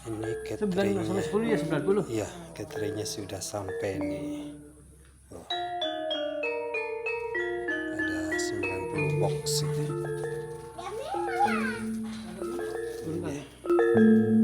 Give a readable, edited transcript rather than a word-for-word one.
Ini 9 sampai cateringnya. 10 ya 90. Iya, cateringnya sudah sampai nih. Oh. Ada 90 box gitu. Ini.